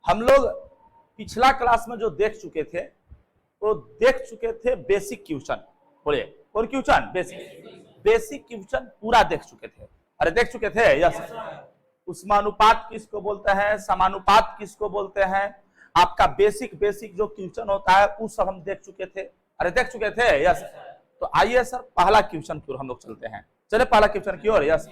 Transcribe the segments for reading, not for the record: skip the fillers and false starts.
हम लोग पिछला क्लास में जो देख चुके थे वो देख चुके थे बेसिक क्वेश्चन। बोलिए कौन क्वेश्चन? बेसिक क्वेश्चन पूरा देख चुके थे। अरे देख चुके थे? यस। उसमें अनुपात किसको बोलते हैं, समानुपात किसको बोलते हैं, आपका बेसिक जो क्वेश्चन होता है वो सब हम देख चुके थे। अरे देख चुके थे? यस। तो आइए सर पहला क्वेश्चन की ओर हम लोग चलते हैं। चले पहला क्वेश्चन की ओर। यस,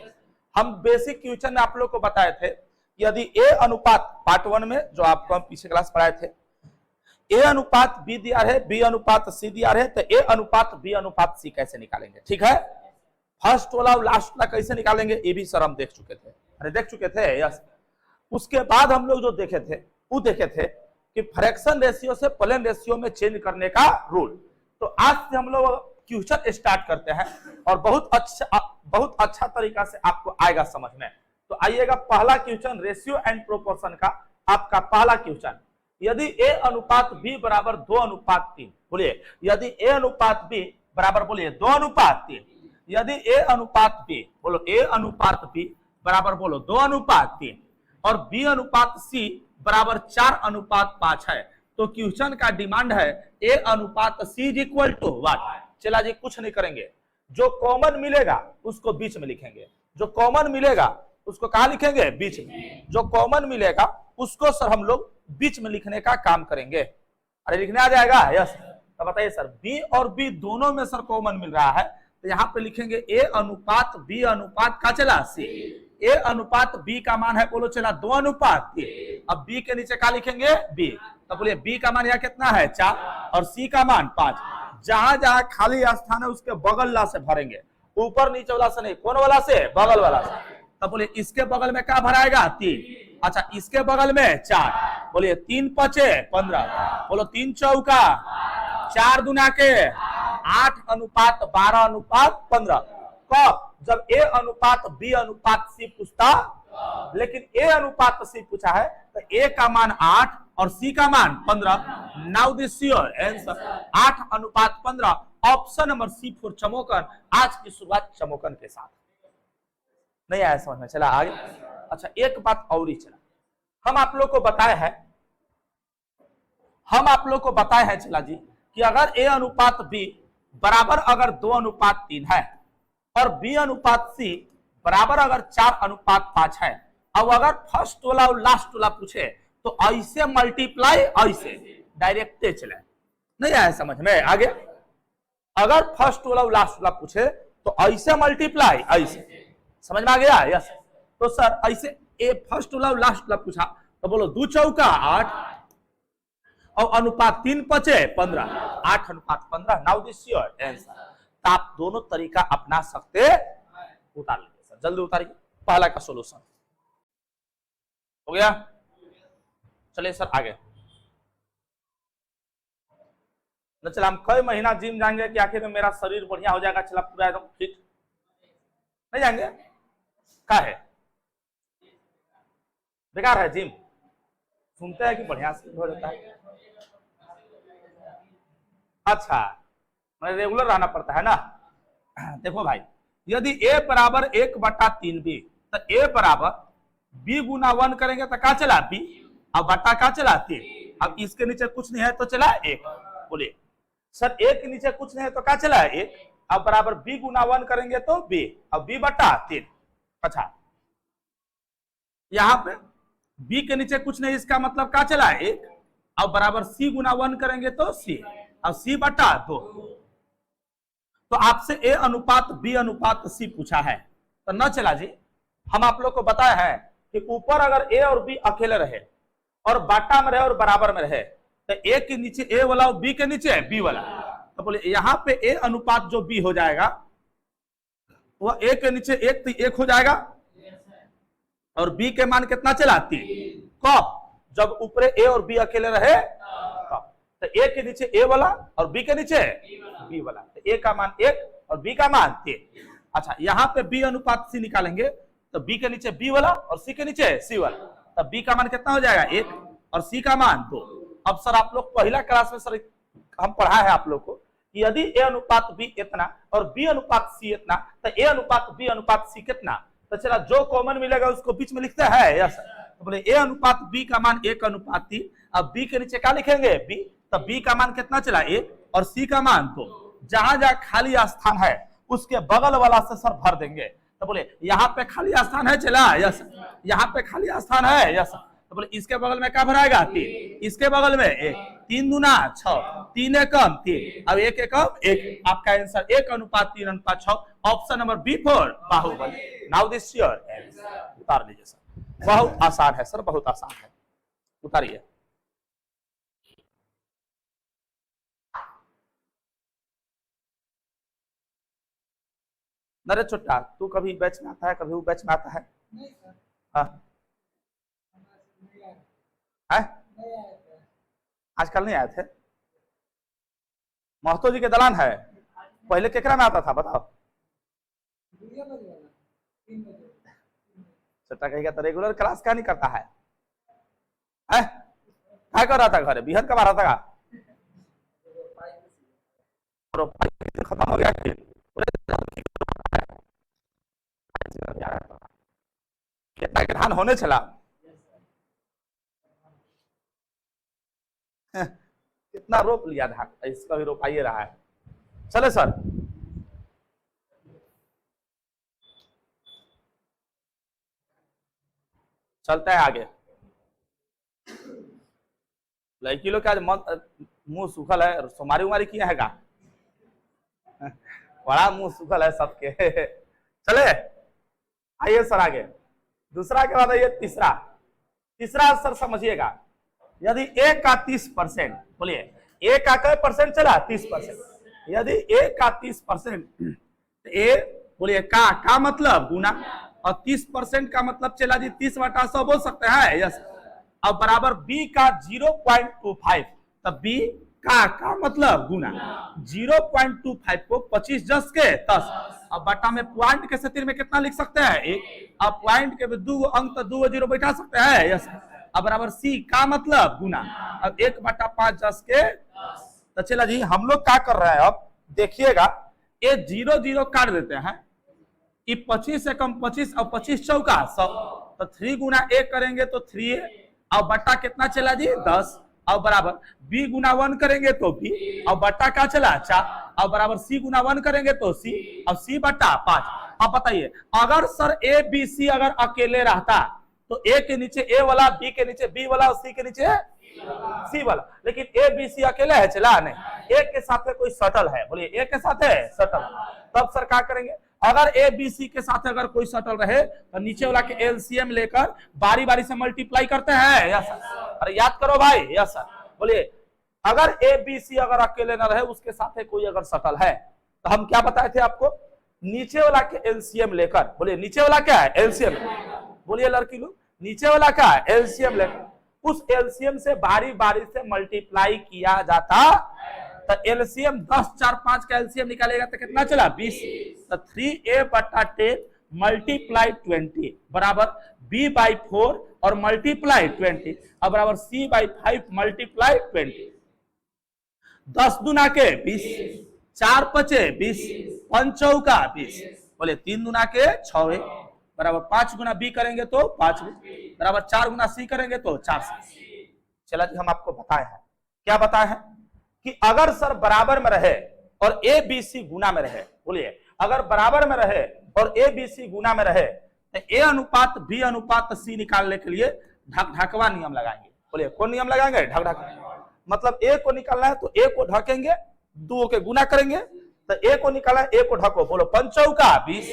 हम बेसिक क्वेश्चन में आप लोग को बताए थे यदि ए अनुपात पार्ट 1 में जो आपको हम पीछे क्लास पढ़ाए थे, ए अनुपात बी दिया है, बी अनुपात सी दिया है, तो ए अनुपात बी अनुपात सी कैसे निकालेंगे? ठीक है, फर्स्ट वाला और लास्ट वाला कैसे निकालेंगे ये भी सर हम देख चुके थे। अरे देख चुके थे? यस। उसके बाद हम लोग जो देखे थे वो देखे थे कि फ्रैक्शन रेशियो से प्लेन रेशियो में चेंज करने का रूल। तो आज से हम लोग क्वेश्चन स्टार्ट करते हैं और बहुत अच्छा तरीका से आपको आएगा समझ में। तो आइएगा पहला क्वेश्चन रेशियो एंड प्रोपोर्शन का। आपका पहला क्वेश्चन, यदि ए अनुपात बी बराबर 2 अनुपात 3, बोलिए यदि ए अनुपात बी बराबर, बोलिए 2 अनुपात 3, यदि ए अनुपात बी, बोलो ए अनुपात बी बराबर, बोलो 2 अनुपात 3 और बी अनुपात सी बराबर 4 अनुपात 5 है, तो क्वेश्चन का डिमांड है ए अनुपात सी इज इक्वल टू व्हाट? चला जी कुछ नहीं करेंगे, जो कॉमन मिलेगा उसको बीच में लिखेंगे। जो कॉमन मिलेगा उसको कहां लिखेंगे? बीच में। जो कॉमन मिलेगा उसको सर हम लोग बीच में लिखने का काम करेंगे। अरे लिखने आ जाएगा? यस। तो बताइए सर बी और बी दोनों में सर कॉमन मिल रहा है, तो यहाँ पे लिखेंगे ए अनुपात बी अनुपात का चला सी। ए अनुपात बी का मान है, बोलो चला 2 अनुपात 3। अब बी के नीचे क्या लिखेंगे? बी। तो बोलिए बी का मान यहाँ कितना है? 4 और सी का मान 5। जहां जहां खाली स्थान है उसके बगल ला से भरेंगे, ऊपर नीचे वाला से नहीं। कौन वाला से? बगल वाला से। तब बोलिए इसके बगल में क्या भराएगा? 3। अच्छा इसके बगल में 4, बोलिए 3 पचे 15, बोलो 3 चौका 4 दुना के 8 अनुपात 12 अनुपात 15। कब? जब ए अनुपात बी अनुपात सी पूछता, लेकिन ए अनुपात सी पूछा है तो ए का मान 8 और सी का मान 15। नाउ दिस योर आंसर 8 अनुपात 15। ऑप्शन नंबर सी फॉर चमोकन। आज की शुरुआत चमोकन के साथ। नहीं आया समझ में? चला आगे। अच्छा एक बात और ही चला, हम आप लोग को बताए हैं चला जी कि अगर ए अनुपात बी बराबर अगर 2 अनुपात 3 है और बी अनुपात सी बराबर अगर 4 अनुपात 5 है, अब अगर फर्स्ट वाला और लास्ट वाला पूछे तो ऐसे मल्टीप्लाई, ऐसे डायरेक्ट चले। नहीं आया समझ में? आगे अगर फर्स्ट वाला और लास्ट वाला पूछे तो ऐसे मल्टीप्लाई, ऐसे। समझ में आ गया? यस। तो सर ऐसे ए फर्स्ट वाला और लास्ट वाला पूछा तो बोलो 2 चौका 8 और अनुपात 3 पचे 15, 8 अनुपात 15। Now this your answer. तो आप दोनों तरीका अपना सकते, उतार लीजिए सर, जल्दी उतारिए। पहला का सॉल्यूशन हो गया। चलिए सर आगे। न चला हम कई महीना जिम जाएंगे कि आखिर में मेरा शरीर बढ़िया हो जाएगा, चला पूरा एकदम फिट नहीं जाएंगे? क्या है बेकार है जिम? सुनते हैं कि बढ़िया से हो जाता है। अच्छा मतलब रेगुलर रहना पड़ता है ना। देखो भाई यदि a बराबर 1/3 बी, तो a बराबर b गुना 1 करेंगे तो क्या चला? b। अब बटा क्या चला? 3। अब इसके नीचे कुछ नहीं है तो चला 1। बोलिए सर a के नीचे कुछ नहीं है तो क्या चला? 1। अब बराबर b गुना 1 करेंगे तो b, अब b बटा 3। अच्छा यहाँ पे b के नीचे कुछ नहीं, इसका मतलब क्या चला? 1। अब बराबर c गुना 1 करेंगे तो c, अब c बटा 2। तो आपसे a अनुपात b अनुपात c पूछा है, तो न चला जी हम आप लोग को बताया है कि ऊपर अगर a और b अकेले रहे और बाटा में रहे और बराबर में रहे तो a के नीचे a वाला और b के नीचे b वाला। तो बोले यहाँ पे a अनुपात जो b हो जाएगा वह a के नीचे 1 तो 1 हो जाएगा और b के मान कितना चला? 3। कब? जब ऊपर a और b अकेले रहे तब। तो a के नीचे a वाला और b के नीचे b वाला, तो a का मान 1 और b का मान 3। अच्छा यहाँ पे b अनुपात c निकालेंगे तो b के नीचे b वाला और c के नीचे c वाला, तब b का मान कितना हो जाएगा? 1 और c का मान 2। अब सर आप लोग पहला क्लास में सर हम पढ़ा है आप लोग को कि यदि a अनुपात b इतना और b अनुपात c इतना, तो a अनुपात b अनुपात c कितना? तो चला जो कॉमन मिलेगा उसको बीच में लिखते हैं। यस। तो बोले ए अनुपात बी का मान 1:3। अब बी के नीचे क्या लिखेंगे बी, तब बी का मान कितना चला 1 और सी का मान 2। जहां जहां खाली स्थान है उसके बगल वाला से सर भर देंगे। तो बोले यहाँ पे खाली स्थान है चला, यस। यहाँ पे खाली स्थान है, यस। तो बोले इसके बगल में क्या भराएगा 3, इसके बगल में 1, 3 दूना 6, 3 एकम 3, अब 1 एकम 1। आपका answer 1:3:6, option number B for Baahubali. Now this your answer. उतार लीजिए सर, बहुत आसान है सर, बहुत आसान है, उतारिए। नरे छोटा, तू कभी बैच में आता है, कभी वो बैच में आता है? नहीं सर। हाँ आजकल नहीं आए थे? महतो जी के दलान है, पहले केकरा में आता था बताओ? छोटा कहेगा तो रेगुलर क्लास क्या नहीं करता है? क्या कर रहा था घरे, बिहर कब आ रहा था? खत्म हो गया कितना धान होने चला, कितना रोप लिया धान, इसका भी रोपाइए रहा है। चले सर, चलते हैं आगे। लड़की लोग क्या मुंह सूखल है, सोमारी उमारी किया है का? बड़ा मुंह सूखल है सबके। चले आइए सर आगे। दूसरा के बाद आइए तीसरा। तीसरा सर समझिएगा, यदि a का 30%, बोलिए a का क्या परसेंट चला 30%, यदि a का 30%, a बोलिए का मतलब गुना, और 30% का मतलब चला जी 30/100 बोल सकते हैं, यस। अब बराबर b का 0.25, तब b का मतलब गुना 0.25 को 25 10 के 10, अब बटा में पॉइंट के स्थिति में कितना लिख सकते हैं 1, अब पॉइंट के 2 अंक तो 2 0 बैठा सकते हैं, यस। अब बराबर सी का मतलब गुना, अब 1/5 10 के। तो चला जी हम लोग क्या कर रहे हैं, अब देखिएगा ये 0 0 काट देते हैं, ये 25 से कम 25 और 25 चौका 100, तो 3 गुना 1 करेंगे तो 3, अब बट्टा कितना चला जी 10, अब बराबर b गुना 1 करेंगे तो b, अब बट्टा क्या चला 4, अब बराबर c गुना 1 करेंगे तो c, अब c/5। अब बताइए अगर सर a b c अगर अकेले रहता तो a के नीचे a वाला, b के नीचे b वाला और c के नीचे c वाला, लेकिन a b c अकेले है चला नहीं, a के साथ में कोई सटल है, बोलिए a के साथ है सटल, तब सर क्या करेंगे, अगर a b c के साथ अगर कोई सटल रहे तो नीचे वाला के एलसीएम लेकर बारी बारी से मल्टीप्लाई करते हैं, यस सर। अरे याद करो भाई, यस सर। बोलिए अगर a b c अगर अकेले न रहे, उसके साथ कोई अगर सटल है, तो हम क्या बताए थे आपको, नीचे वाला के एलसीएम लेकर, बोलिए नीचे वाला क्या है एलसीएम, बोलिए लड़की लोग नीचे वाला क्या है एलसीएम लेकर, उस एलसीएम से बारी बारी से मल्टीप्लाई किया जाता, तो एलसीएम 10 4 5 का एलसीएम निकालेगा तो कितना चला 20, तो 3a/10 मल्टीप्लाई 20 बराबर b/4 और मल्टीप्लाई 20, अब बराबर c/5 मल्टीप्लाई 20, 10 दूना के 20, 4 5 20, 5 चौका 20, बोले 3 दूना के 6 बराबर 5 गुना b करेंगे तो 5 बराबर 4 गुना c करेंगे तो 4। चला जी हम आपको बताए हैं, क्या बताए हैं कि अगर सर बराबर में रहे और a b c गुना में रहे, बोलिए अगर बराबर में रहे और a b c गुना में रहे तो a अनुपात b अनुपात c निकालने के लिए ढकवा नियम लगाएंगे, बोलिए कौन नियम लगाएंगे ढक, मतलब a को निकालना है तो a को ढकेंगे, 2 के गुना करेंगे, तो a को निकालना है a को ढको, बोलो 5 चौका 20,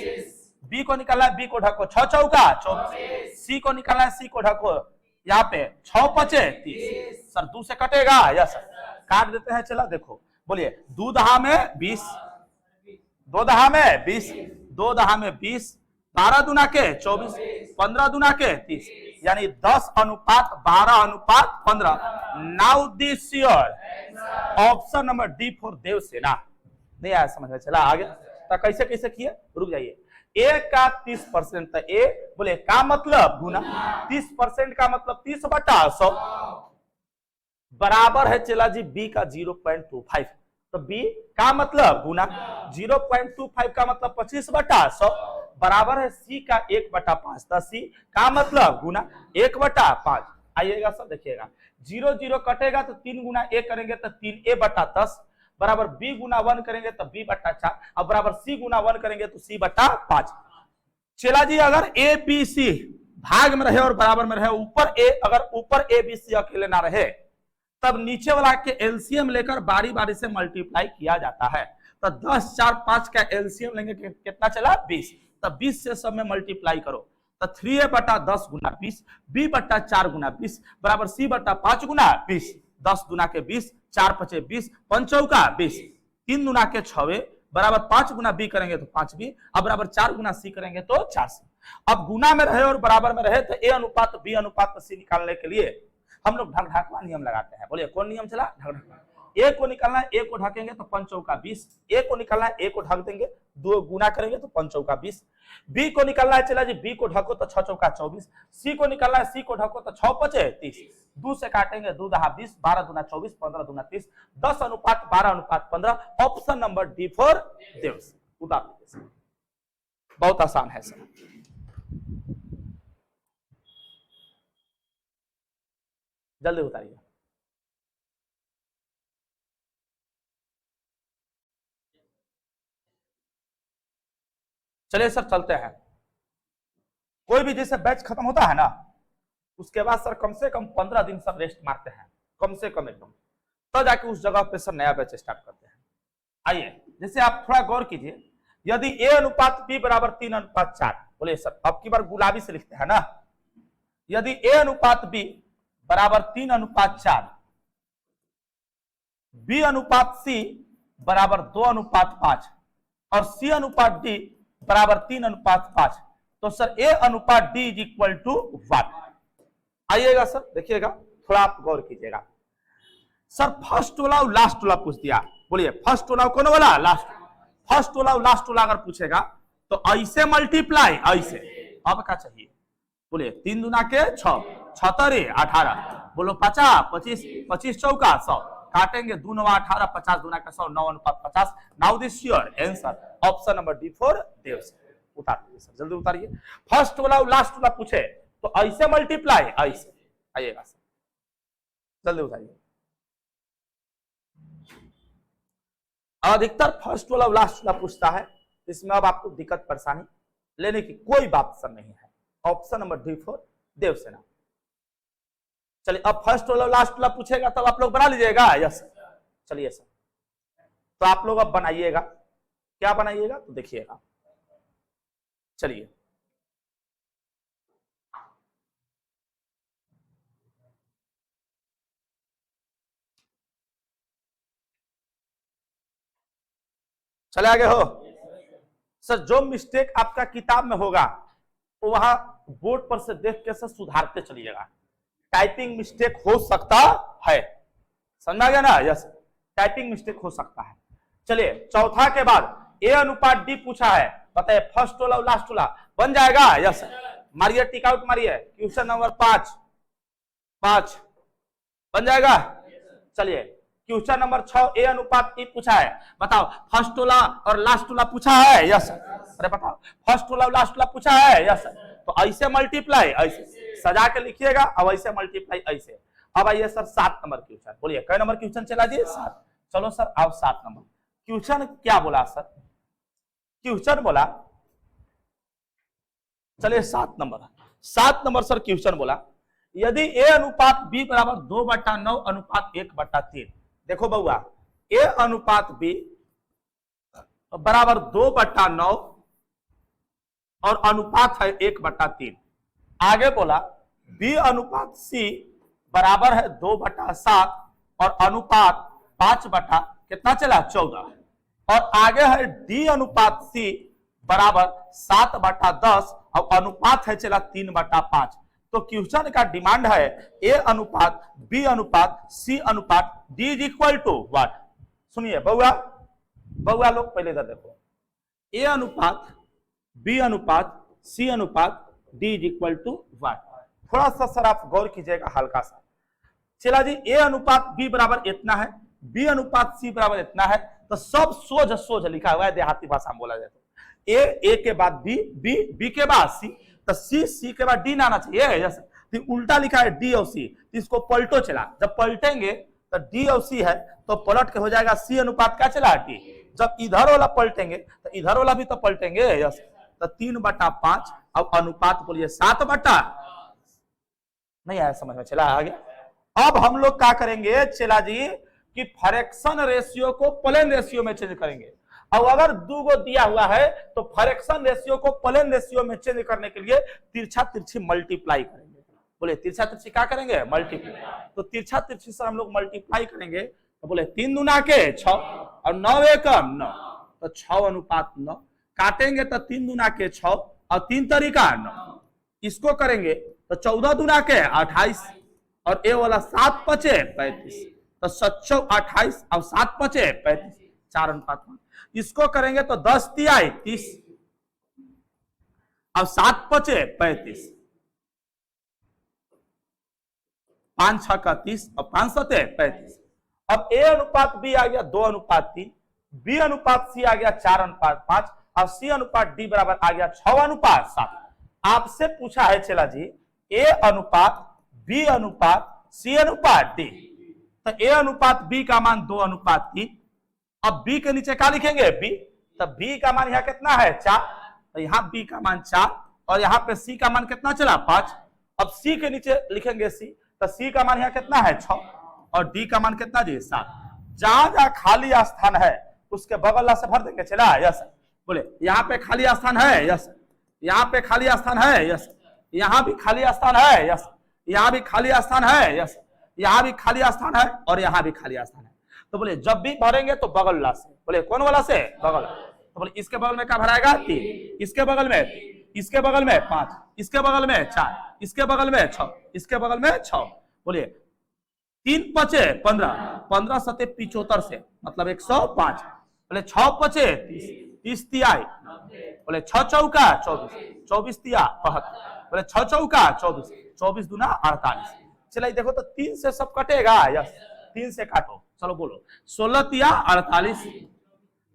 b को निकालना है b को ढको 6 चौका 24, c को निकालना है c को ढको यहाँ पे 6 5 30, सर 2 से कटेगा, यस सर काट देते हैं। चला देखो, बोलिए 2 दहा में 20, 2 दहा में 20, 2 दहा में 20, 12 दूना के 24, 15 दूना के 30, यानी 10:12:15। Now this your option number D for Devasena. नहीं आया समझ में, चला आगे। तो कैसे कैसे किए, रुक जाइए। a का 30%, तो a बोले का मतलब गुना 30% का मतलब 30/100 बराबर है चला जी b का 0.25, तो b का मतलब गुना 0.25 का मतलब 25/100 बराबर है सी का 1/5। तो सी का मतलब गुना 1/5। आइएगा सर देखिएगा, 0 0 कटेगा तो 3 गुना ए करेंगे तो 3a/10 बराबर b गुना 1 करेंगे तो b/4 अब बराबर c गुना 1 करेंगे तो c/5। चला जी, अगर ए बी सी भाग में रहे और बराबर में रहे, ऊपर ए, अगर ऊपर ए बी सी अकेले ना रहे तब नीचे वाला के एलसीएम लेकर बारी बारी से मल्टीप्लाई किया जाता है। तो 10 4 5 का एलसीएम लेंगे कितना चला 20। तो 20 से सब में मल्टीप्लाई करो तो 3a/10 गुना 20 b/4 गुना 20 बराबर c/5 गुना 20। 10 दुना के 20, 4 5 20, 5 चौका 20, 3 दुना के 6 बराबर 5 गुना बी करेंगे तो 5b, अब बराबर 4 गुना सी करेंगे तो 4c। अब गुना में रहे और बराबर में रहे तो ए अनुपात बी अनुपात सी निकालने के लिए हम लोग ढक ढाकवा नियम लगाते हैं। बोलिए कौन नियम चला? ढक ढाकवा। ए को निकालना है, ए को ढकेंगे तो 5 चौका 20, ए को निकालना है, ए को ढक देंगे, 2 गुना करेंगे तो 5 चौका 20। बी को निकालना है, चला जी बी को ढको तो 6 चौका 24। सी को निकालना है, सी को ढको तो 6 5 30, 2 से काटेंगे 2 10 20, 12 दूना 24, 15 दूना 30, 10 अनुपात 12 अनुपात 15। Option number D for Dev's. उतार दीजिए, बहुत आसान है सर। जल्दी उतारिए। चलिए सर चलते हैं। कोई भी जैसे बैच खत्म होता है ना उसके बाद सर कम से कम 15 दिन सब रेस्ट मारते हैं, कम से कम एकदम, तो जाके उस जगह पे सर नया बैच स्टार्ट करते हैं। आइए, जैसे आप थोड़ा गौर कीजिए, यदि ए अनुपात बी बराबर 3 अनुपात 4, बोलिए सर अब की बार गुलाबी से लिखते हैं ना, यदि ए अनुपात बी बराबर 3 अनुपात 4, बी अनुपात सी बराबर 2 अनुपात 5 और सी अनुपात डी बराबर 3 अनुपात 5, तो सर ए अनुपात डी इज इक्वल टू 1। आइएगा सर देखिएगा, थोड़ा आप गौर कीजिएगा। सर फर्स्ट वाला और लास्ट वाला पूछ दिया, बोलिए फर्स्ट वाला कौन वाला? लास्ट। फर्स्ट वाला और लास्ट वाला अगर पूछेगा तो ऐसे मल्टीप्लाई, ऐसे। अब क्या चाहिए? बोलिए 3 दूना के 6, 6 18, बोलो 50 25, 25 चौका 100, काटेंगे 2 9 18, 50 दूना का 100, 9 अनुपात 50। Now this your answer, option number D for Dev's. उतार दीजिए सर, जल्दी उतारिए। फर्स्ट वाला और लास्ट वाला पूछे तो ऐसे मल्टीप्लाई, ऐसे। आइएगा सर, जल्दी उतारिए। अधिकतर फर्स्ट वाला और लास्ट वाला पूछता है, इसमें अब आपको दिक्कत परेशानी लेने की कोई बात सर नहीं है। Option number D for Devasena. चलिए अब फर्स्ट वाला लास्ट वाला पूछेगा तब आप लोग बना लीजिएगा। यस चलिए सर, तो आप लोग अब बनाइएगा। क्या बनाइएगा तो देखिएगा। चलिए चले आगे हो सर। जो मिस्टेक आपका किताब में होगा तो वहां बोर्ड पर से देख के सर सुधारते चलिएगा। टाइपिंग मिस्टेक हो सकता है, समझा गया ना? यस, टाइपिंग मिस्टेक हो सकता है। चलिए चौथा के बाद ए अनुपात डी पूछा है, बताइए फर्स्ट वाला और लास्ट वाला बन जाएगा? यस, मारिए टिक आउट मारिए। क्वेश्चन नंबर 5 बन जाएगा। चलिए क्वेश्चन नंबर 6 ए अनुपात ई पूछा है, बताओ फर्स्ट वाला और लास्ट वाला पूछा है? यस। अरे बताओ फर्स्ट वाला और लास्ट वाला पूछा है? यस। तो ऐसे मल्टीप्लाई, ऐसे सजा के लिखिएगा, अब ऐसे मल्टीप्लाई ऐसे। अब आइए सर 7 नंबर क्वेश्चन, बोलिए कई नंबर क्वेश्चन चला जी? 7। चलो सर अब 7 नंबर क्वेश्चन क्या बोला सर? क्वेश्चन बोला, चलिए 7 नंबर सर क्वेश्चन बोला, यदि ए अनुपात बी बराबर 2/9 अनुपात 1/3। देखो बउआ, ए अनुपात बी बराबर 2/9 और अनुपात है 1/3। आगे बोला बी अनुपात सी बराबर है 2/7 और अनुपात 5 कितना चला 14। और आगे है डी अनुपात सी बराबर 7/10 और अनुपात है चला 3/5। तो क्वेश्चन का डिमांड है ए अनुपात बी अनुपात सी अनुपात D is equal to what? सुनिए बउआ लोग पहले इधर देखो, ए अनुपात बी अनुपात सी अनुपात D is equal to what? थोड़ा सा सर आप गौर कीजिएगा हल्का सा। चला जी ए अनुपात बी बराबर इतना है, बी अनुपात सी बराबर इतना है, तो सब सोझ लिखा हुआ है, देहाती भाषा में बोला जाए तो ए के बाद बी, बी के बाद सी, तो सी के बाद डी ना आना चाहिए। यस, तो उल्टा लिखा है डी और सी, तो इसको पलटो चला, जब पलटेंगे तो डी और सी है तो पलट के हो जाएगा सी अनुपात क्या चला डी। जब इधर वाला पलटेंगे तो इधर वाला भी तो पलटेंगे। यस, तो 3/5। अब अनुपात बोलिए 7/। नहीं आया समझ में, चला आ गया। अब हम लोग क्या करेंगे चला जी कि फ्रैक्शन रेशियो को प्लेन रेशियो में चेंज करेंगे। अब अगर दो गो दिया हुआ है तो फ्रैक्शन रेशियो को प्लेन रेशियो में चेंज करने के लिए तिरछा तिरछी मल्टीप्लाई करेंगे। बोले तिरछा तिरछी क्या करेंगे, मल्टीप्लाई। तो तिरछा तिरछी से हम लोग मल्टीप्लाई करेंगे तो बोले 3 दूना के 6 और 9 एकम 9, तो 6/9। काटेंगे तो 3 दूना के 6 और 3 तरीका 9। इसको करेंगे तो 14 दूना के 28 और ए वाला 7×5 = 35, तो 7 28 और 7×5 = 35, 4:5। इसको करेंगे तो 10 तिहाई 30 और 7×5 = 35, 5×6 = 30 और 5×7 = 35। अब ए अनुपात बी आ गया 2:3, बी अनुपात सी आ गया 4:5 और सी अनुपात डी बराबर आ गया 6:7। आपसे पूछा है चला जी ए अनुपात बी अनुपात सी अनुपात डी, तो ए अनुपात बी का मान 2:3। अब बी के नीचे क्या लिखेंगे बी, तो बी का मान यहाँ कितना है 4, तो यहाँ बी का मान 4 और यहाँ पे सी का मान कितना चला 5। अब सी के नीचे लिखेंगे सी, तो सी का मान यहाँ कितना है 6 और डी का मान कितना जी 7। जहां जहां खाली स्थान है उसके बगल से भर देंगे। चला यस, बोले यहाँ पे खाली स्थान है, यस, यहाँ पे खाली स्थान है, यस, यहाँ भी खाली स्थान है, यस, यहाँ भी खाली स्थान है, यस, यहाँ भी खाली स्थान है और यहाँ भी खाली स्थान है। तो बोले जब भी भरेंगे तो बगल वाला से, बोले कौन वाला से, बगल। तो बोले इसके बगल में क्या भराएगा 3, इसके बगल में 3, इसके बगल में 5, इसके बगल में 4, इसके बगल में 6, इसके बगल में 6। बोले 3×5 = 15, 15×7 = 75 से मतलब 105। बोले 6×5 = 30, 30 तिहाई। बोले 6×4 = 24, 24 तिहा 72। बोले 6×4 = 24, 24 दूना 48। चलिए देखो तो 3 से सब कटेगा, यस 3 से काटो, चलो बोलो 16 तिहा 48,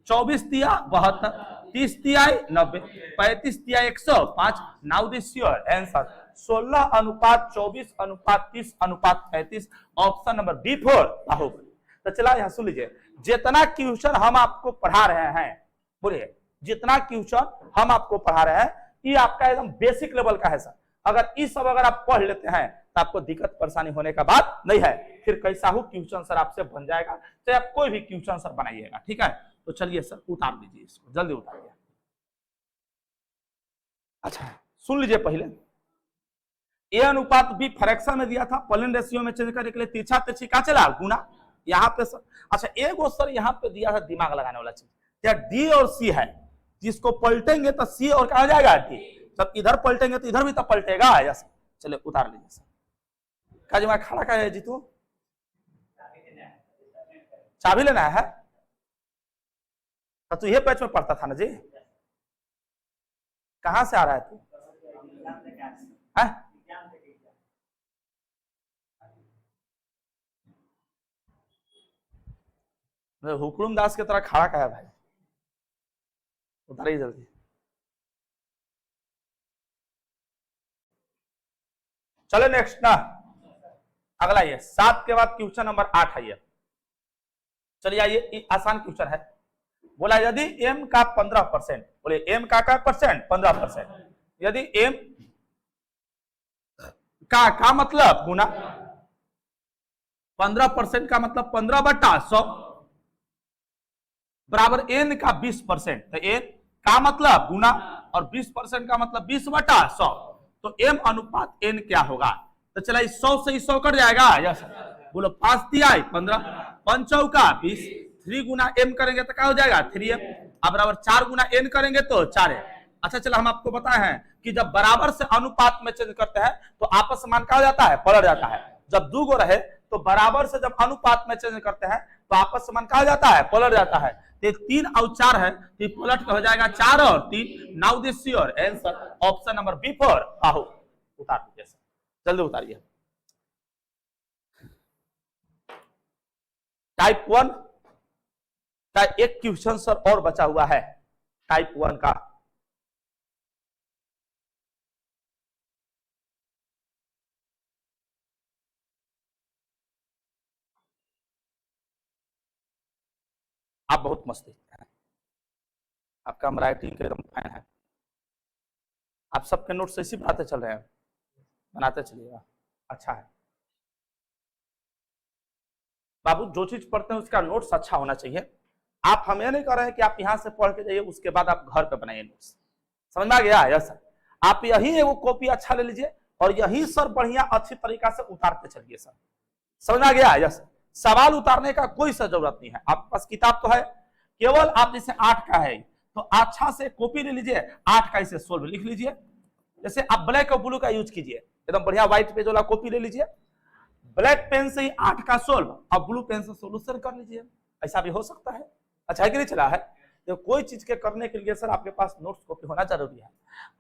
24 तिहा 72, 30 तिहाई 90, 35 तिहा 105। Now this your answer 16:24:30:35, option number B4 Baahubali. तो चला यहां सुन लीजिए, जितना क्वेश्चन हम आपको पढ़ा रहे हैं, बोलिए जितना क्वेश्चन हम आपको पढ़ा रहे हैं ये आपका एकदम बेसिक लेवल का है सर। अगर इस सब अगर आप पढ़ लेते हैं तो आपको दिक्कत परेशानी होने का बात नहीं है। फिर कैसा हो क्वेश्चन सर आपसे बन जाएगा, चाहे आप कोई भी क्वेश्चन सर बनाइएगा, ठीक है। तो चलिए सर उतार लीजिए इसको, जल्दी उतारिए। अच्छा सुन लीजिए, पहले ए अनुपात बी फ्रैक्शन में दिया था, प्लेन रेशियो में चेंज करने के लिए तिरछा तिरछी का चला गुना यहाँ पे सर। अच्छा एक सर यहाँ पे दिया था दिमाग लगाने वाला चीज, क्या डी और सी है, जिसको पलटेंगे तो सी और क्या हो जाएगा डी, जब इधर पलटेंगे तो इधर भी तो पलटेगा। यस चलिए उतार लीजिए सर। काजी मैं खड़ा का है जीतू, चाबी लेना है तो ये पैच में पढ़ता था ना जी, कहां से आ रहा है तू? हुकुम दास की तरह खड़ा का है भाई, उतारिए जल्दी। चलो नेक्स्ट ना, अगला ये 7 के बाद क्वेश्चन नंबर 8 है ये। चलिए आइए आसान क्वेश्चन है। बोला यदि m का 15%, बोले m का परसेंट 15%, यदि m का मतलब गुना 15% का मतलब 15/100 बराबर n का 20%, तो n का मतलब गुना और 20% का मतलब 20/100, तो m अनुपात n क्या होगा? तो चला 100 से 100 कट जाएगा। यस बोलो 5 तिहाई 15, 5 चौका 20, 3 गुना m करेंगे तो क्या हो जाएगा 3m, अब बराबर 4 गुना n करेंगे तो 4m। अच्छा चला हम आपको बताए हैं कि जब बराबर से अनुपात में चेंज करते हैं तो आपस में मान क्या हो जाता है, पलट जाता है। जब दो गो रहे तो बराबर से जब अनुपात में चेंज करते हैं तो आपस में मान क्या हो जाता है, पलट जाता है। तो 3 और 4 है तो पलट हो जाएगा 4 और 3। Now this your answer option number B4 बाहु। उतार दीजिए सर, जल्दी उतारिए। टाइप 1 का एक क्वेश्चन सर और बचा हुआ है, टाइप 1 का आप बहुत मस्त लिखते हैं, आपका राइटिंग एकदम फाइन है। आप सबके नोट्स ऐसी बनाते चल रहे हैं, बनाते चलिएगा, अच्छा है बाबू। जो चीज पढ़ते हैं उसका नोट्स अच्छा होना चाहिए। आप हमें नहीं कह रहे हैं कि आप यहाँ से पढ़ के जाइए उसके बाद आप घर पे बनाइए नोट्स, समझ में आ गया? यस सर, आप यही एगो कॉपी अच्छा ले लीजिए और यही सर बढ़िया अच्छी तरीका से उतारते चलिए सर, समझ में आ गया? यस, सवाल उतारने का कोई सा जरूरत नहीं है, आपके पास किताब तो है, केवल आप जैसे 8 का है तो अच्छा से कॉपी ले लीजिए, 8 का इसे सोल्व लिख लीजिए। जैसे आप ब्लैक और ब्लू का यूज कीजिए, एकदम बढ़िया व्हाइट पेज वाला कॉपी ले लीजिए, ब्लैक पेन से ही 8 का सोल्व और ब्लू पेन से सोल्यूशन कर लीजिए, ऐसा भी हो सकता है। अच्छा है कि नहीं चला है? तो कोई चीज के करने के लिए सर आपके पास नोट्स कॉपी होना जरूरी है।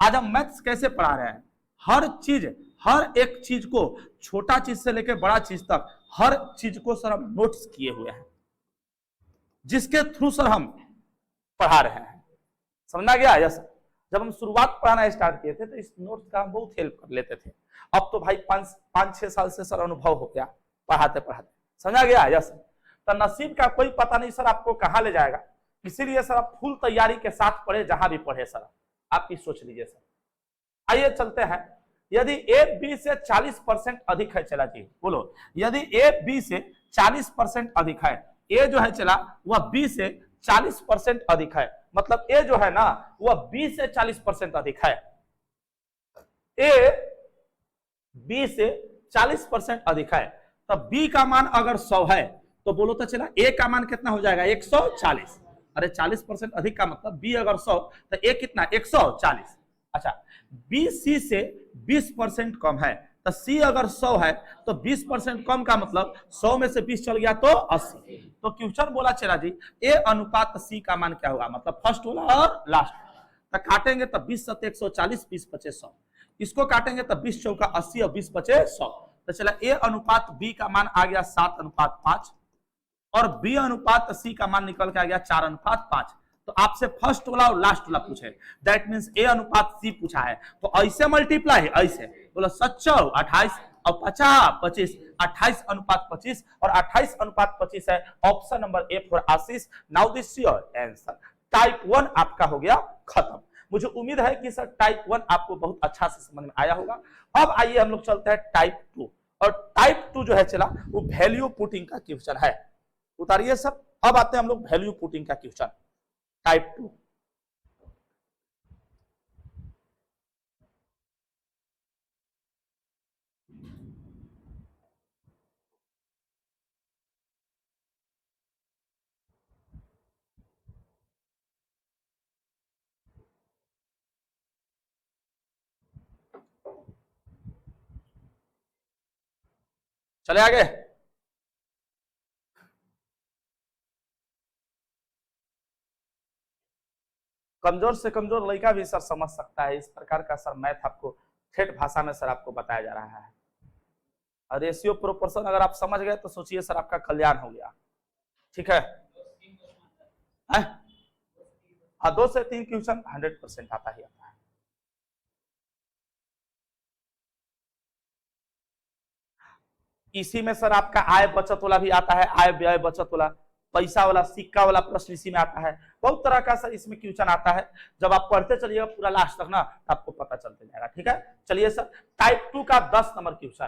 आज हम मैथ्स कैसे पढ़ा रहे हैं, हर चीज, हर एक चीज को, छोटा चीज से लेकर बड़ा चीज तक हर चीज को सर हम नोट्स किए हुए हैं, जिसके थ्रू सर हम पढ़ा रहे हैं, समझना गया? यस, जब हम शुरुआत पढ़ाना स्टार्ट किए थे तो इस नोट्स का हम बहुत हेल्प कर लेते थे। अब तो भाई 5-6 साल से सर अनुभव हो गया पढ़ाते पढ़ाते, समझा गया? यस, तो नसीब का कोई पता नहीं सर आपको कहां ले जाएगा, इसीलिए सर आप फुल तैयारी के साथ पढ़े, जहां भी पढ़े सर आप सोच लीजिए सर। आइए चलते हैं, यदि ए बी से 40% अधिक है, चला जी बोलो, यदि ए बी से 40% अधिक है, ए जो है चला वह बी से 40% अधिक है, मतलब ए जो है ना वह बी से 40% अधिक है, ए बी से 40% अधिक है, तब बी का मान अगर 100 है तो बोलो तो चला ए का मान कितना हो जाएगा? 140। अरे 40% अधिक का मतलब बी अगर 100 तो ए कितना? 140। अच्छा, बी सी से 20% कम है, तो सी अगर 100 है तो 20% कम का मतलब 100 में से 20 चल गया तो 80। तो क्वेश्चन बोला चला जी ए अनुपात सी का मान क्या होगा, मतलब फर्स्ट वाला और लास्ट। तो काटेंगे तो 20 7 140, 20 25 100, इसको काटेंगे तो 20 चौका 80 और 20 25 100। तो चला ए अनुपात बी का मान आ गया 7:5 और बी अनुपात सी का मान निकल के आ गया 4:5। तो आपसे फर्स्ट वाला और लास्ट वाला पूछे, दैट मींस ए अनुपात सी पूछा है, तो ऐसे मल्टीप्लाई है, ऐसे बोलो 7 28 और 50 25, 28:25 और 28:25 है। Option number A for Ashish. Now this your answer. Type 1 आपका हो गया खत्म। मुझे उम्मीद है कि सर टाइप 1 आपको बहुत अच्छा से समझ में आया होगा। अब आइए हम लोग चलते हैं टाइप 2, और टाइप 2 जो है चला वो वैल्यू पुटिंग का क्वेश्चन है। उतारिए सब, अब आते हैं हम लोग वैल्यू पुटिंग का क्वेश्चन टाइप 2। चले आगे। कमजोर से कमजोर लड़का भी सर समझ सकता है, इस प्रकार का सर मैथ आपको ठेठ भाषा में सर आपको बताया जा रहा है। और रेशियो प्रोपोर्शन अगर आप समझ गए तो सोचिए सर आपका कल्याण हो गया। ठीक है, हाँ 2 से 3 क्वेश्चन 100% आता ही आता है। इसी में सर आपका आय बचत वाला भी आता है, आय व्यय बचत वाला, पैसा वाला, सिक्का वाला प्रश्न इसी में आता है। बहुत तरह का सर इसमें क्वेश्चन आता है। जब आप पढ़ते चलिएगा पूरा लास्ट तक ना तो आपको पता चलते जाएगा। ठीक है, चलिए सर टाइप 2 का 10 नंबर क्वेश्चन,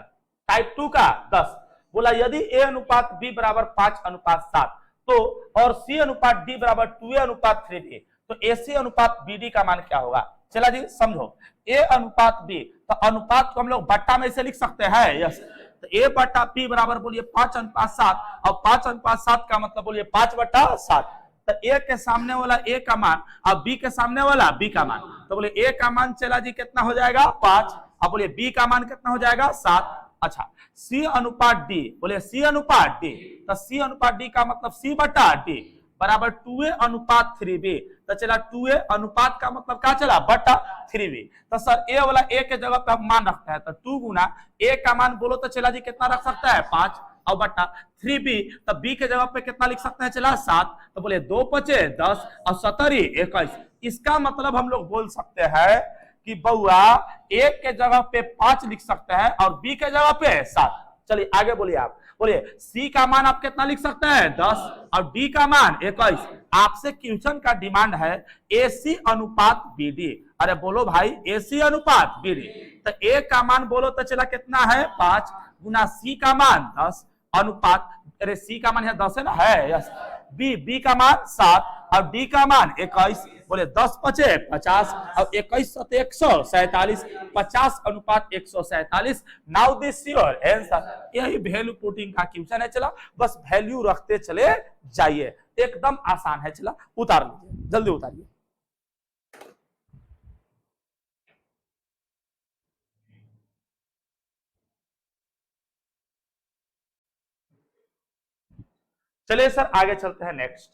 टाइप 2 का 10 बोला यदि ए अनुपात बी बराबर 5:7 तो और सी अनुपात डी बराबर 2a/3b तो AC अनुपात BD का मान क्या होगा। चला जी समझो, ए अनुपात बी, तो अनुपात को हम लोग बट्टा में से लिख सकते हैं। यस, तो ए बट्टा पी बराबर बोलिए 5:7 और 5:7 का मतलब बोलिए 5/7। तो ए के सामने वाला ए का मान और बी के सामने वाला बी का मान, तो बोले ए का मान चला जी कितना हो जाएगा 5 और बोलिए बी का मान कितना हो जाएगा 7। अच्छा, सी अनुपात डी, बोले सी अनुपात डी, तो सी अनुपात डी का मतलब C/D बराबर 2a/3b। तो चला 2a अनुपात का मतलब क्या चला बट्टा 3b। तो सर ए वाला ए के जगह पे हम मान रखते हैं, तो 2 गुना ए का मान बोलो तो चला जी कितना रख सकता है 5 और बट्टा 3b, तो बी के जगह पे कितना लिख सकते हैं चला 7। तो बोले 2 5 10 और 17 21। इसका मतलब हम लोग बोल सकते हैं कि बउआ ए के जगह पे 5 लिख सकते हैं और बी के जगह पे 7। चलिए आगे बोलिए, आप बोलिए सी का मान आप कितना लिख सकते हैं 10 और डी का मान 21। आपसे क्वेश्चन का डिमांड है एसी अनुपात बीडी। अरे बोलो भाई एसी अनुपात बीडी, तो ए का मान बोलो तो चला कितना है 5 गुना सी का मान 10 अनुपात, अरे सी का मान है 10 है ना, है यस। बी का मान 7 और डी का मान 21। बोले 10 पचे 50 और 21 सते 147, 50 अनुपात 147। Now this your answer. यही वैल्यू पुटिंग का क्वेश्चन है। चला बस वैल्यू रखते चले जाइए, एकदम आसान है। चला उतार लीजिए, जल्दी उतारिए। चलिए सर आगे चलते हैं नेक्स्ट।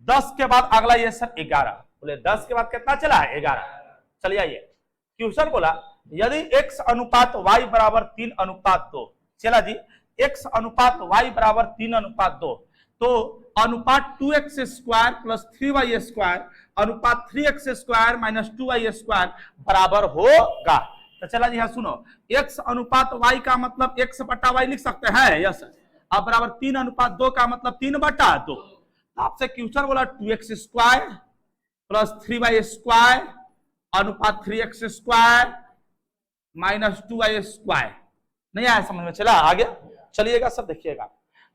10 के बाद अगला ये सर 11। बोले 10 के बाद कितना चला है 11। चलिए आइए, क्वेश्चन बोला यदि x अनुपात y बराबर 3 अनुपात 2। चला जी, x अनुपात y बराबर 3 अनुपात 2, तो अनुपात 2x square plus 3y square अनुपात 3x square minus 2y square बराबर होगा। तो चला जी हाँ सुनो, x अनुपात y का मतलब x बटा y लिख सकते हैं यस। अब बराबर 3 अनुपात 2 का मतलब 3 बटा 2। आपसे क्वेश्चन बोला 2x square plus 3y square अनुपात 3x square minus 2y square. नहीं आया समझ में? चला आगे चलिएगा सब देखिएगा।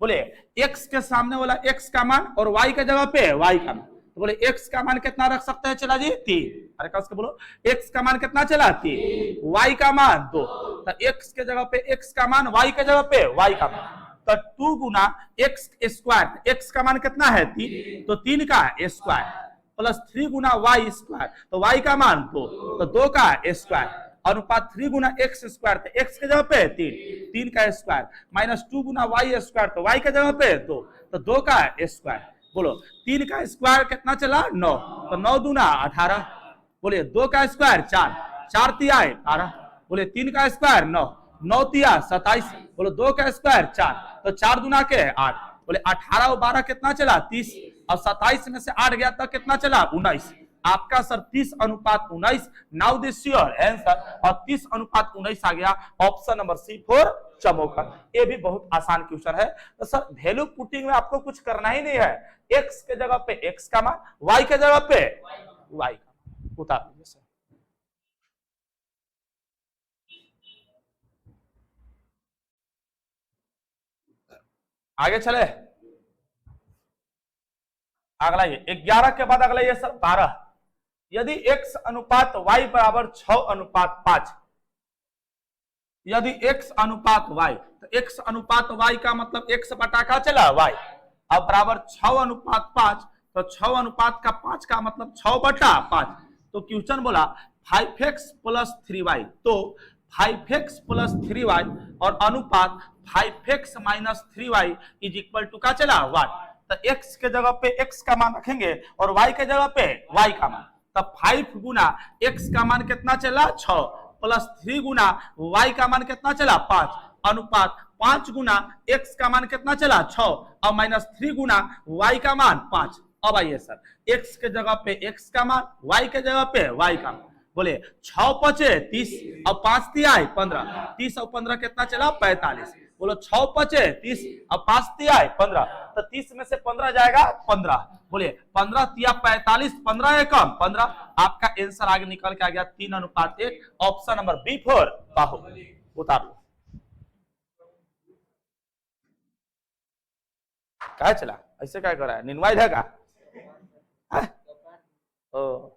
बोले x के सामने बोला x का मान और y के जगह पे y का मान, तो बोले x का मान कितना रख सकते हैं? चला जी 3। अरे कस के बोलो x का मान कितना चला 3, y का मान 2, तो x के जगह पे x का मान, y के जगह पे y का मान, तो 2 गुना एक्स स्क्वायर, एक्स का मान कितना है 3, तो 3 का स्क्वायर प्लस 3 गुना वाई स्क्वायर, तो वाई का मान 2, तो 2 का स्क्वायर अनुपात 3 गुना एक्स स्क्वायर, तो एक्स के जगह पे 3 का स्क्वायर माइनस 2 गुना वाई स्क्वायर, तो वाई के जगह पे 2, तो 2 का स्क्वायर। बोलो 3 का स्क्वायर कितना चला 9, तो 9 दूना 18। बोले 2 का स्क्वायर 4, 4 तिया 12। बोले 3 का स्क्वायर 9, 9 तिया 27। बोलो 2 का स्क्वायर 4, तो 4 दुना के 8। बोले 18 और 12 कितना चला 30, और 27 में से 8 गया तक कितना चला 19। आपका सर 30 अनुपात 19। Now this your answer. और 30 अनुपात 19 आ गया ऑप्शन नंबर सी फॉर चमोका। ये भी बहुत आसान क्वेश्चन है। तो सर वैल्यू पुटिंग में आपको कुछ करना ही नहीं है, एक्स के जगह पे एक्स का मान, वाई के जगह पे वाई का मान उतार दीजिए सर। आगे चले, अगला ये 11 के बाद अगला ये सर 12। यदि x अनुपात y बराबर 6 अनुपात 5, यदि x अनुपात y, तो x अनुपात y का मतलब x बटा का चला y, अब बराबर 6 अनुपात 5, तो 6 अनुपात का 5 का मतलब 6 बटा 5। तो क्वेश्चन बोला 5x प्लस 3y, तो 5x प्लस 3y और अनुपात 5x minus 3y is equal to का चला 1। तो x के जगह पे x का मान रखेंगे और y के जगह पे y का मान, तब 5 गुना x का मान कितना चला 6 प्लस 3 गुना y का मान कितना चला 5 अनुपात 5 गुना x का मान कितना चला 6 और माइनस 3 गुना y का मान 5। अब आइए सर x के जगह पे x का मान, y के जगह पे y का मान। बोले 6 पचे 30 और 5 तिया 15, 30 और 15 कितना चला 45। बोलो 6 पचे 30 और 5 तिया 15, तो 30 में से 15 जाएगा 15। बोले 15 तिया 45, 15 एकम 15। आपका आंसर आगे निकल के आ गया 3 अनुपात 1, option number B for Baahubali. उतार लो। क्या चला ऐसे क्या कर रहा है, निनवाइड है का? ओ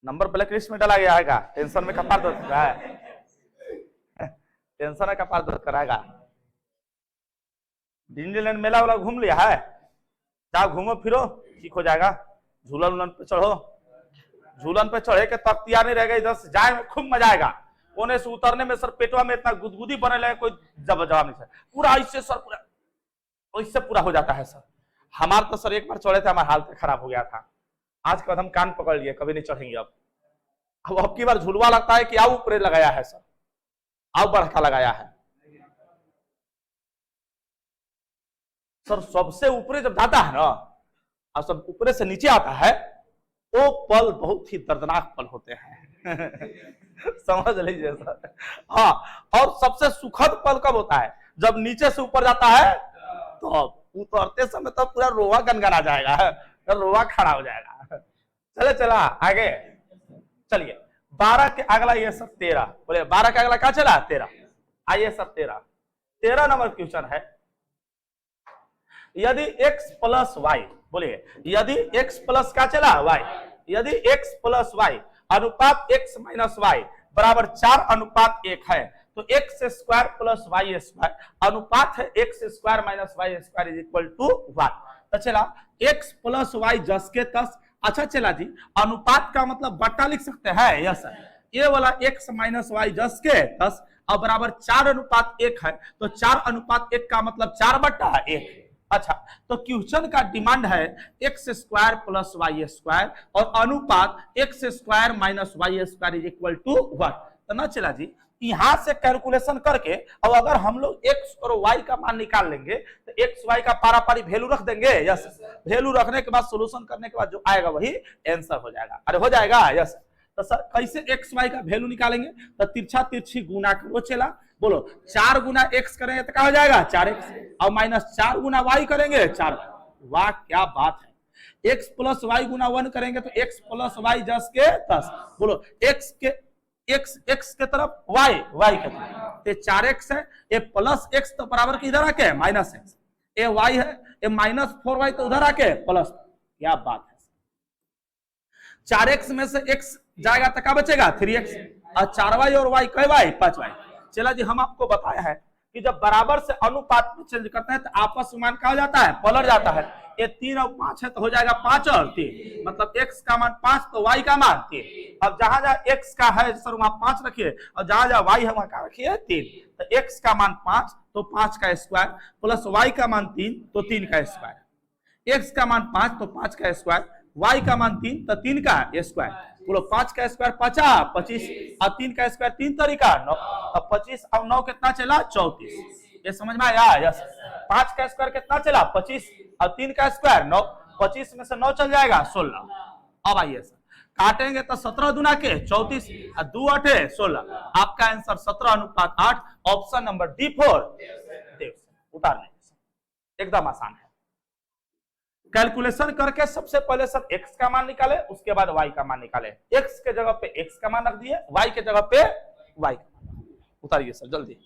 नंबर ब्लैक लिस्ट में डाला गया है का? टेंशन में कपार दर्द रहा है, टेंशन में कपार दर्द कराएगा। डिज्नीलैंड मेला वाला घूम लिया है? जाओ घूमो फिरो ठीक हो जाएगा। झूलन उलन पे चढ़ो, झूलन पे चढ़े के तख्तिया नहीं रहेगा, इधर से जाए में खूब मजा आएगा। कोने से उतरने में सर पेटवा में इतना गुदगुदी बने लगे, कोई जवाब नहीं सर। पूरा इससे सर पूरा इससे पूरा हो जाता है सर। हमारे तो सर एक बार चढ़े थे, हमारा हालत खराब हो गया था। आज के बाद हम कान पकड़ लिए, कभी नहीं चढ़ेंगे। अब की बार झुलवा लगता है कि आओ ऊपर लगाया है सर, आओ बढ़का लगाया है सर। सबसे ऊपर जब जाता है ना और सब ऊपर से नीचे आता है वो पल बहुत ही दर्दनाक पल होते हैं समझ लीजिए सर। हाँ, और सबसे सुखद पल कब होता है? जब नीचे से ऊपर जाता है तो उतरते समय तो पूरा रोआ गनगना जाएगा, तो रोआ खड़ा हो जाएगा। चले चला आगे, चलिए 12 के अगला ये सब 13, बोले 12 के अगला क्या चला 13। आइए सब 13 नंबर क्वेश्चन है, यदि x प्लस वाई, बोलिए यदि x प्लस क्या चला y, यदि x प्लस वाई अनुपात x माइनस वाई बराबर 4 अनुपात 1 है, तो x square plus Y square अनुपात है x square minus Y square is equal to 1। तो चला x प्लस वाई जस के तस। अच्छा चला जी, अनुपात का मतलब बट्टा लिख सकते हैं, यस सर। ये वाला x माइनस वाई जस के तस अब बराबर 4 अनुपात 1 है, तो 4 अनुपात 1 का मतलब 4 बट्टा 1। अच्छा, तो क्वेश्चन का डिमांड है X square plus Y square और अनुपात X square minus Y square is equal to 1। तो ना चला जी, यहां से कैलकुलेशन करके अब अगर हम लोग एक्स और वाई का मान निकाल लेंगे तो एक्स वाई का पारापारी वैल्यू रख देंगे, यस। वैल्यू रखने के बाद सोल्यूशन करने के बाद जो आएगा वही आंसर हो जाएगा। अरे हो जाएगा, यस। तो सर कैसे एक्स वाई का वैल्यू निकालेंगे? तो तिरछा तिरछी गुना करो, चला बोलो 4 गुना x करेंगे तो क्या हो जाएगा 4x, और माइनस 4 गुना y करेंगे 4। वाह क्या बात है। x प्लस वाई गुना 1 करेंगे तो x प्लस वाई जस के 10, बोलो x के तरफ y के तरफ, ये 4x है, ये प्लस x तो बराबर के इधर आके माइनस x, ये y है, ये माइनस 4y तो उधर आके प्लस। क्या बात है। 4x में से x जाएगा तो क्या बचेगा 3x, और 4y और y कई y 5y। चला जी, हम आपको बताया है कि जब बराबर से अनुपात में चेंज करते हैं तो आपस में मान क्या हो जाता है, पलट जाता है। ये 3 और 5 है तो हो जाएगा 5 और 3, मतलब x का मान 5 तो y का मान 3। अब जहां जहां x का है सर वहां 5 रखिए, और जहां जहां y है वहां क्या रखिए 3। तो x का मान 5 तो 5 का स्क्वायर, प्लस y का मान 3 तो 3 का स्क्वायर, x का मान 5 तो 5 का स्क्वायर, y का मान 3 तो 3 का स्क्वायर। बोलो 5 का स्क्वायर 25, और 3 का स्क्वायर 3 तरीका 9, अब 25 और 9 कितना चला 34। ये समझ में आया, यस। 5 का स्क्वायर कितना चला 25, और 3 का स्क्वायर 9, 25 में से 9 चल जाएगा 16। अब आइए सर, काटेंगे तो 17 दुना के 34, 2 8 16, आपका आंसर 17 अनुपात 8, ऑप्शन नंबर D4 उतार लेंगे। एकदम आसान है। कैलकुलेशन करके सबसे पहले सर x का मान निकाले, उसके बाद y का मान निकाले। x के जगह पे x का मान रख दिए, y के जगह पे y का मान। उतारिए सर जल्दी।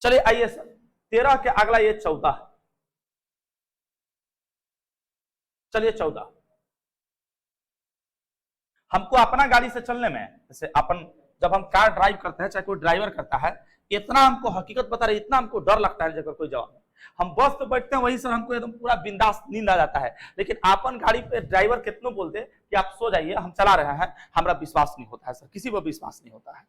चलिए आइए सर 13 के अगला ये 14। चलिए 14, हमको अपना गाड़ी से चलने में, जैसे अपन जब हम कार ड्राइव करते हैं, चाहे कोई ड्राइवर करता है, इतना हमको हकीकत बता रही, इतना हमको डर लगता है जब कोई जवाब। हम बस पे बैठते हैं वही सर हमको एकदम पूरा बिंदास नींद आ जाता है, लेकिन अपन गाड़ी पे ड्राइवर कितनों बोलते कि आप सो जाइए हम चला रहे हैं, हमारा विश्वास नहीं होता है सर, किसी पर विश्वास नहीं होता है।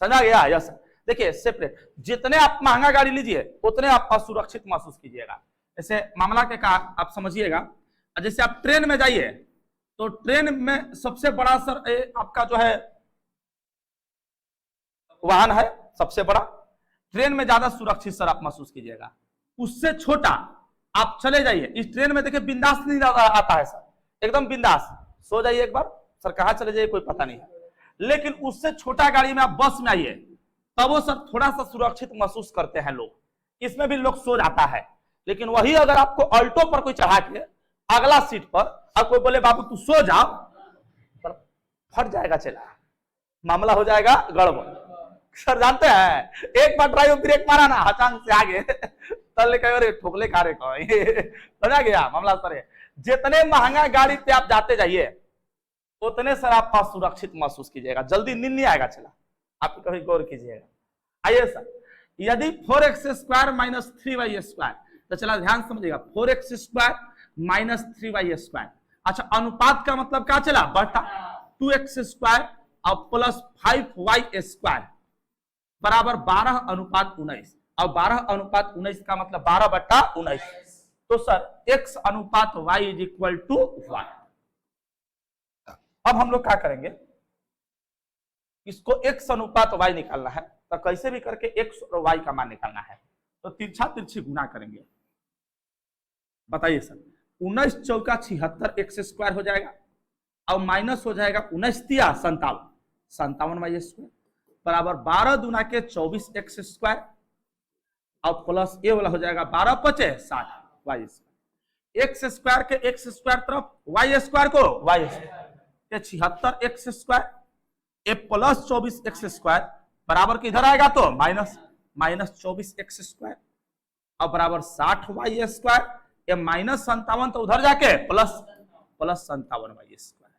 समझा गया? यस। देखिए सेपरेट, जितने आप महंगा गाड़ी लीजिए उतने आप असुरक्षित महसूस कीजिएगा। जैसे मामला के का आप समझिएगा, जैसे आप ट्रेन में जाइए तो ट्रेन में सबसे बड़ा सर आपका जो है वाहन है, सबसे बड़ा ट्रेन में ज्यादा सुरक्षित सर आप महसूस कीजिएगा। उससे छोटा आप चले जाइए, इस ट्रेन में देखिए बिंदास नहीं आता है सर, एकदम बिंदास सो जाइए एक बार, सर कहाँ चले जाइए कोई पता नहीं है। लेकिन उससे छोटा गाड़ी में आप बस में आइए, तब वो सर थोड़ा सा सुरक्षित महसूस करते हैं लोग, इसमें भी लोग सो जाता है। लेकिन वही अगर आपको अल्टो पर कोई चढ़ा के अगला सीट पर और कोई बोले बाबू तू सो जाओ, पर फट जाएगा, चला मामला हो जाएगा गड़बड़। सर जानते हैं एक बार ड्राइवर ब्रेक मारा ना अचानक से आगे, तले कहे ठोकले कारे समझा गया मामला सर। जितने महंगा गाड़ी पे आप जाते जाइए उतने सर आप सुरक्षित महसूस कीजिएगा, जल्दी नींद नहीं आएगा। चला आप कभी गौर कीजिएगा। आइए सर, यदि 4x square minus 3y square, तो चला ध्यान समझिएगा 4x square minus 3y square. अच्छा अनुपात का मतलब क्या चला बटा 2x स्क्वायर और प्लस 5y स्क्वायर बराबर 12 अनुपात 19, और 12 अनुपात 19 का मतलब 12 बटा 19। तो सर x अनुपात y इज इक्वल टू 1। अब हम लोग क्या करेंगे, इसको x अनुपात y निकालना है, तो कैसे भी करके x और y का मान निकालना है, तो तिरछा तिरछी गुना करेंगे। बताइए सर 19 चौका 76 एक्स स्क्वायर हो जाएगा और माइनस हो जाएगा 19 तिया 57 वाई स्क्वायर बराबर 12 दूना के 24 एक्स स्क्वायर और प्लस ये वाला हो जाएगा 12 पचे 60 वाई स्क्वायर। एक्स स्क्वायर के एक्स स्क्वायर तरफ वाई स्क्वायर को वाई स्क्वायर 76 एक्स स्क्वायर ए प्लस 24 एक्स स्क्वायर बराबर किधर आएगा तो माइनस 24 एक्स स्क्वायर और बराबर 60 वाई स्क्वायर ये माइनस 57 तो उधर जाके प्लस 57 वाई स्क्वायर।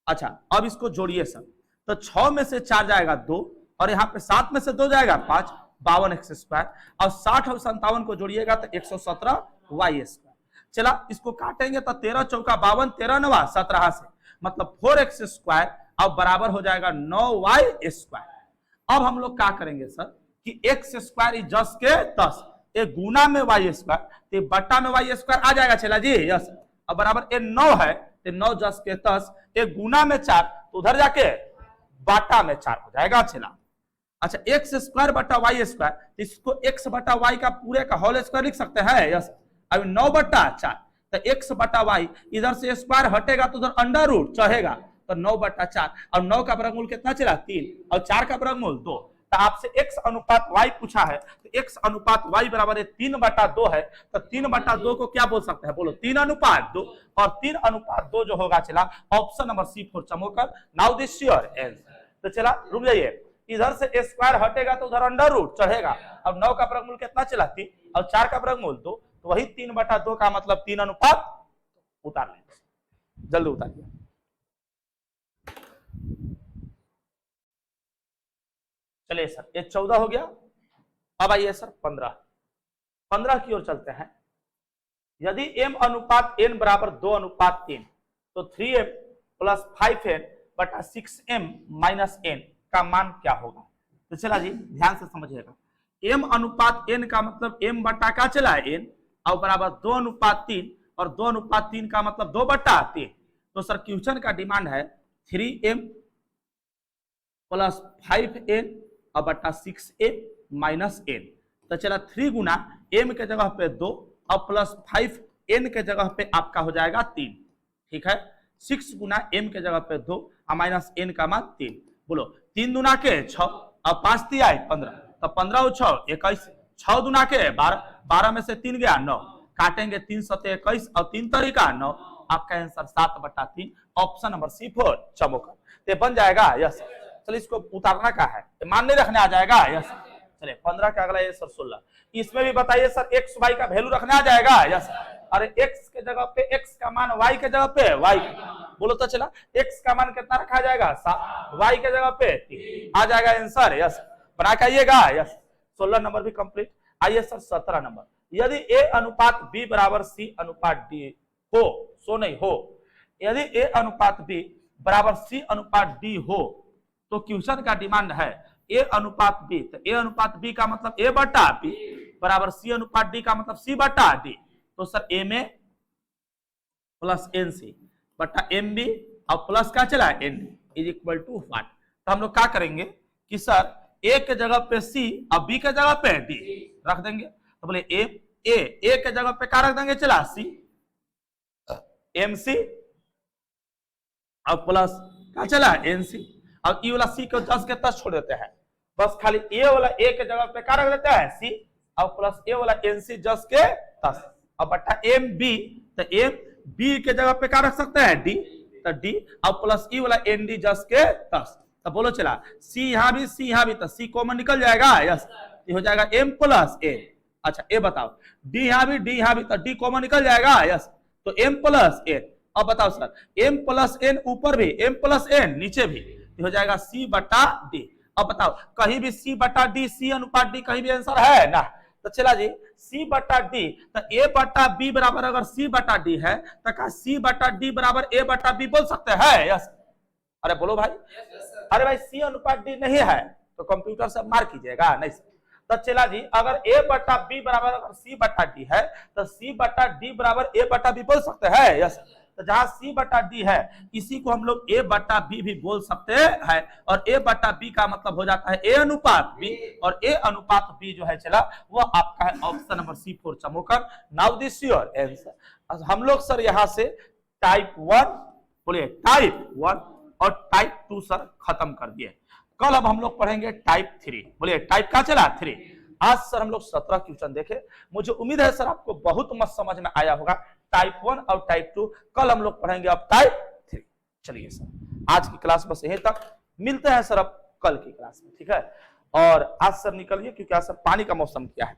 अच्छा अब इसको जोड़िए सब तो 6 में से 4 जाएगा 2 और यहाँ पे 7 में से 2 जाएगा 5 52 एक्स स्क्वायर और 60 और 57 को जोड़िएगा तो 117 वाई स्क्वायर। चला इसको काटेंगे तो 13 चौका 52 13 नवा 17 से मतलब 4 एक्स स्क्वायर अब बराबर हो जाएगा 9 वाई स्क्वायर। अब हम लोग क्या करेंगे सर कि एक्स स्क्वायर इज जस्ट के 10 ये गुना में वाई स्क्वायर तो बट्टा में वाई स्क्वायर आ जाएगा चला जी यस। अब बराबर ये 9 है तो 9 जस्ट के 10 ये गुना में 4 तो उधर जाके बाटा में 4 हो जाएगा चला। अच्छा एक्स स्क्वायर बटा वाई स्क्वायर इसको एक्स बटा वाई का पूरे का होल स्क्वायर लिख सकते हैं यस। अब 9 बटा 4 तो एक्स बटा वाई इधर से स्क्वायर हटेगा तो उधर अंडर रूट चढ़ेगा तो 9 बटा 4 और 9 का वर्गमूल कितना चला 3 और 4 का वर्गमूल 2 तो आपसे x अनुपात y पूछा है तो x अनुपात y बराबर है 3 बटा 2 है तो 3 बटा 2 को क्या बोल सकते हैं बोलो 3 अनुपात 2 और 3 अनुपात 2 जो होगा चला ऑप्शन नंबर सी फॉर चमोकर नाउ दिस योर आंसर। तो चला रुक जाइए इधर से स्क्वायर हटेगा तो उधर अंडर रूट चढ़ेगा। अब 9 का वर्गमूल कितना चला 3 और 4 का वर्गमूल 2 तो वही 3 बटा 2 का मतलब 3 अनुपात उतार लेंगे जल्दी उतारिए। चलिए सर ये 14 हो गया। अब आइए सर 15 की ओर चलते हैं। यदि m अनुपात n बराबर 2 अनुपात 3 तो 3m प्लस 5n बटा 6m माइनस n का मान क्या होगा। तो चला जी ध्यान से समझिएगा m अनुपात n का मतलब m बटा का चला है n और बराबर 2 अनुपात 3 और 2 अनुपात 3 का मतलब 2 बटा 3। तो सर क्वेश्चन का डिमांड है 3m प्लस 5n और बटा 6m माइनस n। तो चला 3 गुना m के जगह पे 2 और प्लस 5n के जगह पे आपका हो जाएगा 3 ठीक है। 6 गुना m के जगह पे 2 और माइनस n का मान 3 बोलो 3 दुना के 6 और 5 3 आए 15 तो 15 और 6 21 6 दुना के 12 में से 3 गया 9 काटेंगे 3 सते 21 और 3 तरीका 9 आपका आंसर 7 बटा 3 ऑप्शन नंबर सी फॉर चमोकर। तो बन जाएगा यस। चलिए इसको उतारना का है मान नहीं रखने आ जाएगा यस। चलिए 15 का अगला ये सर 16 इसमें भी बताइए सर एक्स वाई का वैल्यू रखने आ जाएगा यस। अरे एक्स के जगह पे एक्स का मान वाई के जगह पे वाई बोलो तो चला एक्स का मान कितना रखा जाएगा वाई के जगह पे 3 आ जाएगा आंसर यस। बना के आइएगा यस। 16 नंबर भी कंप्लीट। आइए सर 17 नंबर यदि ए अनुपात बी बराबर सी अनुपात डी हो सो नहीं हो यदि ए अनुपात बी बराबर सी अनुपात डी हो तो क्वेश्चन का डिमांड है ए अनुपात बी। तो ए अनुपात बी का मतलब ए बटा बी बराबर सी अनुपात डी का मतलब सी बटा डी। तो sir M A plus N C बटा एम बी और प्लस का चला N D is equal to 1। तो हम लोग क्या करेंगे कि सर ए के जगह पे सी और बी के जगह पे डी रख देंगे। तो बोले ए के जगह पे क्या रख देंगे चला सी एम सी और प्लस क्या चला एन सी और ई वाला सी को 10 के 10 छोड़ देते हैं बस खाली ए वाला ए के जगह पे क्या रख देते हैं सी और प्लस ए वाला एन सी 10 के 10 और बटा एम बी। तो एम बी के जगह पे क्या रख सकते हैं डी तो डी और प्लस ई वाला एन डी 10 के 10। तो बोलो चला सी यहाँ भी सी यहाँ भी तो सी कॉमन निकल जाएगा यस ये हो जाएगा एम प्लस ए। अच्छा ए बताओ डी यहाँ भी तो डी कॉमन निकल जाएगा यस तो एम प्लस एन। अब बताओ सर m प्लस एन ऊपर भी m प्लस एन नीचे भी हो जाएगा c बटा d। अब बताओ कहीं भी c बटा d c अनुपात d कहीं भी आंसर है ना। तो चला जी c बटा d तो a बटा b बराबर अगर c बटा d है तो क्या c बटा d बराबर a बटा b बोल सकते हैं यस। अरे बोलो भाई अरे भाई c अनुपात d नहीं है तो कंप्यूटर से मार कीजिएगा नहीं। तो चला जी अगर a बटा b बराबर अगर c बटा d है तो c बटा d बराबर a बटा b बोल सकते हैं यस। तो जहां सी बटा डी है इसी को हम लोग ए बटा बी भी बोल सकते हैं, और ए बटा बी का मतलब हो जाता है ए अनुपात बी, और ए अनुपात बी जो है चला वो आपका है ऑप्शन नंबर सी फॉर चमोकर। Now this your answer. हम लोग सर यहां से टाइप 1 बोलिए टाइप 1 और टाइप 2 सर खत्म कर दिए। कल अब हम लोग पढ़ेंगे टाइप 3, बोलिए टाइप का चला 3। आज सर हम लोग 17 क्वेश्चन देखे, मुझे उम्मीद है सर आपको बहुत मस्त समझ में आया होगा टाइप 1 और टाइप 2। कल हम लोग पढ़ेंगे अब टाइप 3। चलिए सर आज की क्लास बस यहीं तक, मिलते हैं सर अब कल की क्लास में, ठीक है। और आज सर निकलिए क्योंकि आज सर पानी का मौसम क्या है।